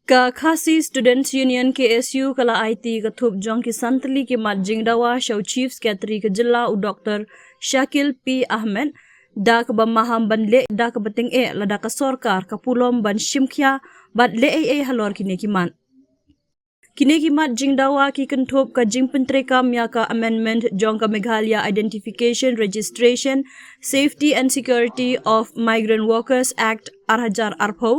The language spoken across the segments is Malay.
Ka Khasi Students Union KSU kala IT kathup jong ki santli ki mat jingdawa show Chief Secretary ke jilla u Dr. Shakil P. Ahmed da ka bamaham ban le da ka bating la da ka sorkar ka pulom ban shimkhya bat le halor kini ki mat. Kini ki mat jingdawa ki kenthup ka jing pentrekam ya ka amendment jong ka Meghalaya Identification Registration Safety and Security of Migrant Workers Act Arhajar Arpho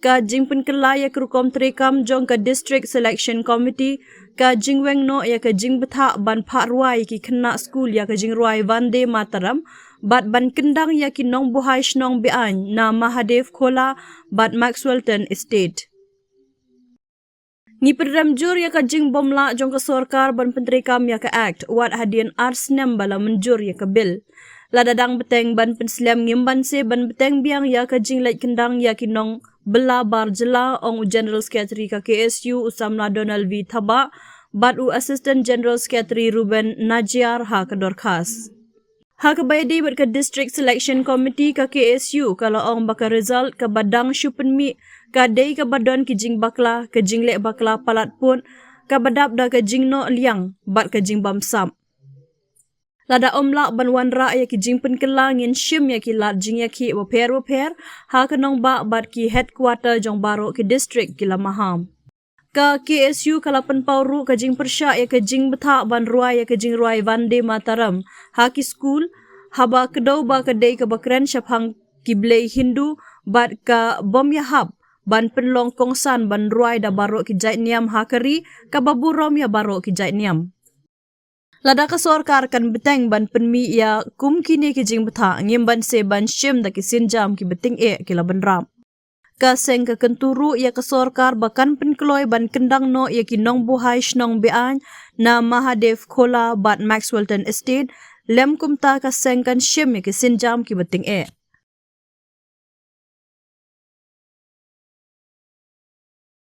ka jing penkelaya kerukom trekam jong ka District Selection Committee ka jingweng no ya ka jing betha ban pha ruai ki khna school ya ka jing ruai Vande Mataram bat ban kendang ya ki nong buhai shnong bian na Mahadev Khola bat Maxwellton Estate. Ni program jur ya ka jing bomla jong ka sorkar ban pentrekam ya ka act wat hadian arsnem bala menjur ya ka bill. Ladadang beteng ban penslam ngimban se ban beteng biang ya ka jing lait kendang ya ki nong bela barjela ong General Secretary ka KSU Usamla Donald V Thaba bat u Assistant General Secretary Ruben Najiar ha ka dorkas. Ha ka bayadi bat ka District Selection Committee ka KSU kalau ong baka result ka badang syupenmi ka day ka badon ki jing bakla ka jing lek bakla palat pun ka badap da ka jing no liang bat ka jing bamsam. Lada omlak ban wanra ya ki jing penkelangin shim ya ki lat jing ya ki waper ha ka nong ba bat ki headquarter jong baro ki district ki lamaham. Ka KSU kalapan pauru ka jing persya ya ka jing betha ban ruai ya ka jing ruai Vande Mataram ha ki school haba kedau ba ka day ka bakren syapang ki blay Hindu bat ka bom ya hab ban penlong kongsan ban ruai da baro ki jaitniam hakari ka baburom ya baro ki jaitniam. Lada ka sorkar kan beteng ban penmi ya kum kini ki jing betha ngim ban se ban shim da ki sinjam ki beting ki laban ram. Ka seng ka kenturu ya ka sorkar bakan penkeloy ban kendang no ya ki nong buhai shnong bian na Mahadev Khola bat Maxwellton Estate lem kumta ka seng kan shim ya ki sinjam ki beting